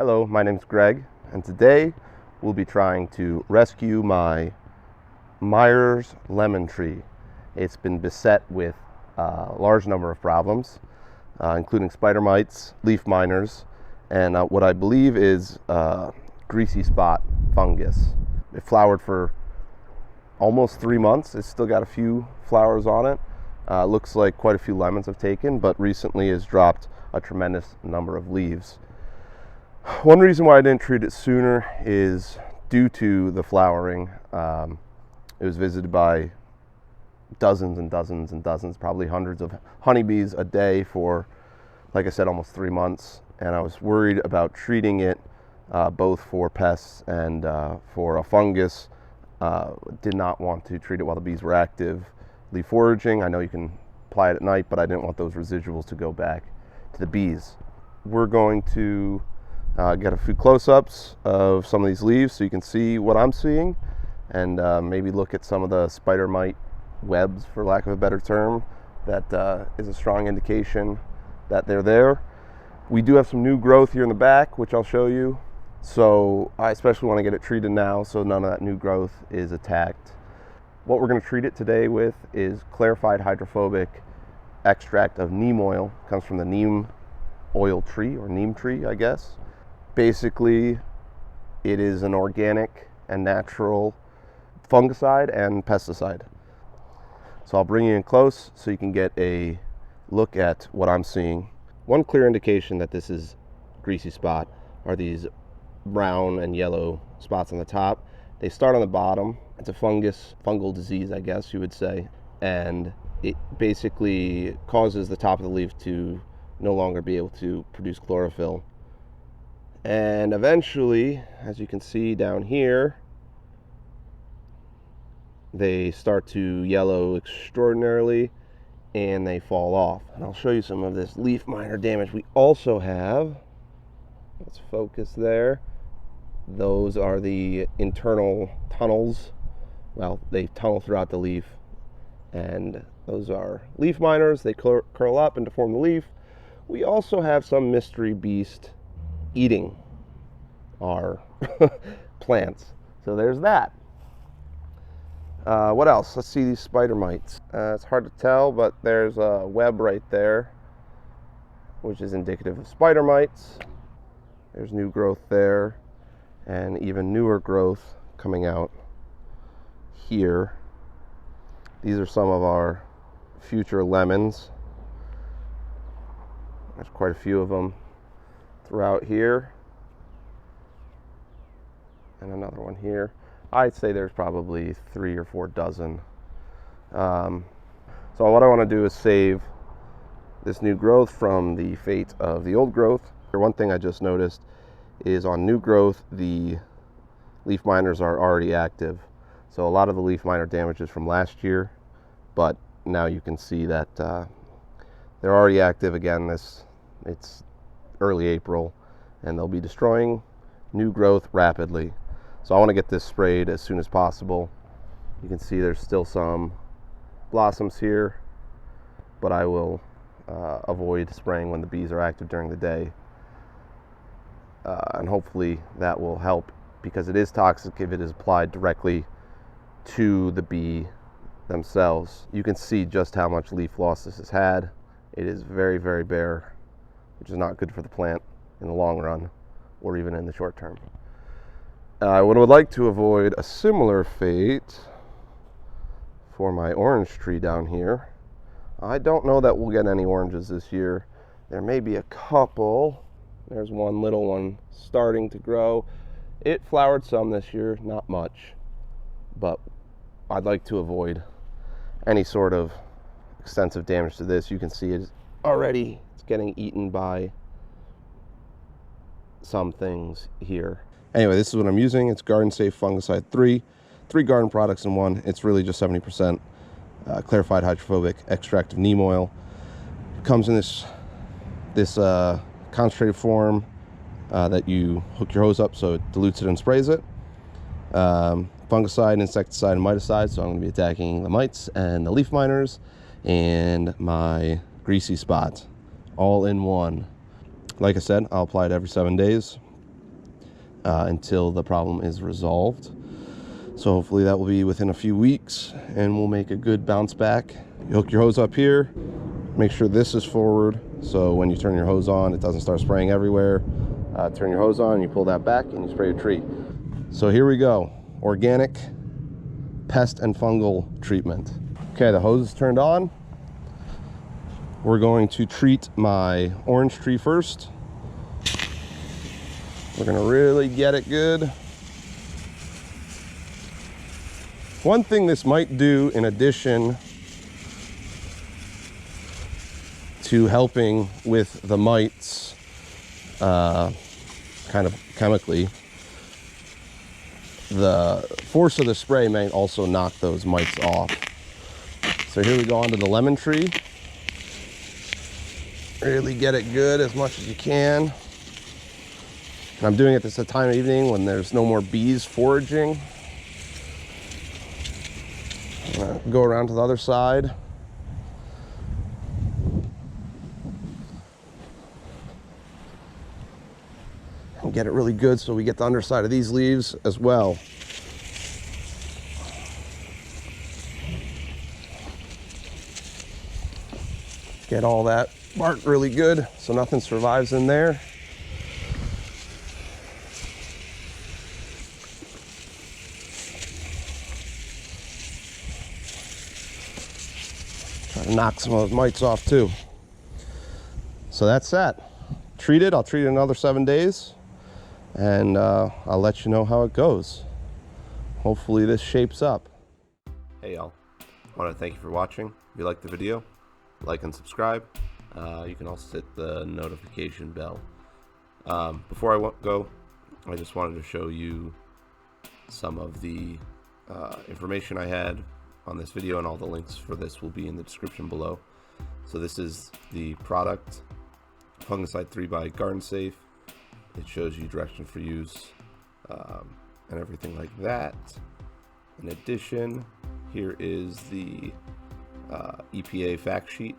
Hello, my name's Greg, and today we'll be trying to rescue my Meyer's lemon tree. It's been beset with a large number of problems, including spider mites, leaf miners, and what I believe is greasy spot fungus. It flowered for almost 3 months. It's still got a few flowers on it. Looks like quite a few lemons have taken, but recently has dropped a tremendous number of leaves. One reason why I didn't treat it sooner is due to the flowering. It was visited by dozens and dozens and dozens, probably hundreds of honeybees a day for, like I said, almost 3 months. And I was worried about treating it both for pests and for a fungus. Did not want to treat it while the bees were active. Leaf foraging, I know you can apply it at night, but I didn't want those residuals to go back to the bees. We're going to get a few close-ups of some of these leaves so you can see what I'm seeing, and maybe look at some of the spider mite webs, for lack of a better term. That is a strong indication that they're there. We do have some new growth here in the back, which I'll show you. So I especially want to get it treated now so none of that new growth is attacked. What we're going to treat it today with is clarified hydrophobic extract of neem oil. It comes from the neem oil tree, or neem tree, I guess. Basically, it is an organic and natural fungicide and pesticide. So I'll bring you in close so you can get a look at what I'm seeing. One clear indication that this is greasy spot are these brown and yellow spots on the top. They start on the bottom. It's a fungal disease, I guess you would say, and it basically causes the top of the leaf to no longer be able to produce chlorophyll. And eventually, as you can see down here, they start to yellow extraordinarily and they fall off. And I'll show you some of this leaf miner damage we also have. Let's focus there. Those are the internal tunnels. Well, they tunnel throughout the leaf, and those are leaf miners. They curl up and deform the leaf. We also have some mystery beast eating our plants. So there's that. What else? Let's see these spider mites. It's hard to tell, but there's a web right there, which is indicative of spider mites. There's new growth there, and even newer growth coming out here. These are some of our future lemons. There's quite a few of them throughout here, and another one here. I'd say there's probably 3 or 4 dozen. So what I want to do is save this new growth from the fate of the old growth. One thing I just noticed is on new growth, the leaf miners are already active. So a lot of the leaf miner damage is from last year, but now you can see that they're already active again. It's early April, and they'll be destroying new growth rapidly. So I want to get this sprayed as soon as possible. You can see there's still some blossoms here, but I will avoid spraying when the bees are active during the day. And hopefully that will help, because it is toxic if it is applied directly to the bee themselves. You can see just how much leaf loss this has had. It is very, very bare, which is not good for the plant in the long run, or even in the short term. I would like to avoid a similar fate for my orange tree down here. I don't know that we'll get any oranges this year. There may be a couple. There's one little one starting to grow. It flowered some this year, not much, but I'd like to avoid any sort of extensive damage to this. You can see it's getting eaten by some things here. Anyway, this is what I'm using. It's Garden Safe Fungicide 3 garden products in one. It's really just 70% clarified hydrophobic extract of neem oil. It comes in this concentrated form that you hook your hose up so it dilutes it and sprays it. Fungicide, insecticide, and miticide. So I'm going to be attacking the mites and the leaf miners and my greasy spot all in one. Like I said, I'll apply it every 7 days. until the problem is resolved. So hopefully that will be within a few weeks and we'll make a good bounce back. You hook your hose up here, make sure this is forward, so when you turn your hose on, it doesn't start spraying everywhere. Turn your hose on, you pull that back, and you spray your tree. So here we go, organic pest and fungal treatment. Okay, the hose is turned on. We're going to treat my orange tree first. We're gonna really get it good. One thing this might do, in addition to helping with the mites, kind of chemically, the force of the spray may also knock those mites off. So here we go onto the lemon tree. Really get it good as much as you can. And I'm doing it this time of evening when there's no more bees foraging. Go around to the other side. And get it really good so we get the underside of these leaves as well. Get all that bark really good so nothing survives in there. Try to knock some of those mites off too. So that's that. Treat it. I'll treat it another 7 days, and I'll let you know how it goes. Hopefully this shapes up. Hey y'all, I want to thank you for watching. If you liked the video, like and subscribe. You can also hit the notification bell. Before I go, I just wanted to show you some of the information I had on this video, and all the links for this will be in the description below. So this is the product, Fungicide 3 by Garden Safe. It shows you direction for use and everything like that. In addition, here is the EPA fact sheet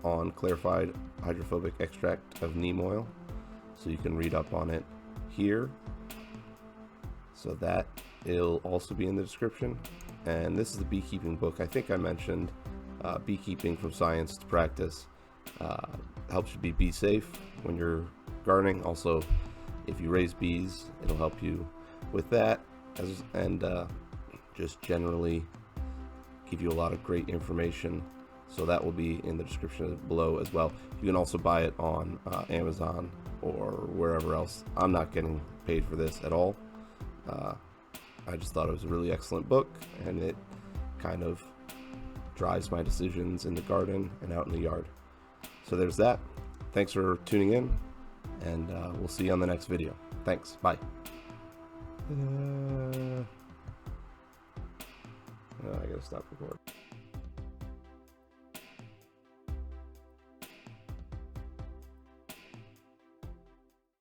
on clarified hydrophobic extract of neem oil, so you can read up on it here. So that it'll also be in the description. And this is the beekeeping book. I think I mentioned Beekeeping from Science to Practice. Helps you be bee safe when you're gardening. Also, if you raise bees, it'll help you with that, and just generally give you a lot of great information. So that will be in the description below as well. You can also buy it on Amazon or wherever else. I'm not getting paid for this at all. I just thought it was a really excellent book, and it kind of drives my decisions in the garden and out in the yard. So there's that. Thanks for tuning in, and we'll see you on the next video. Thanks. Bye. I gotta stop recording.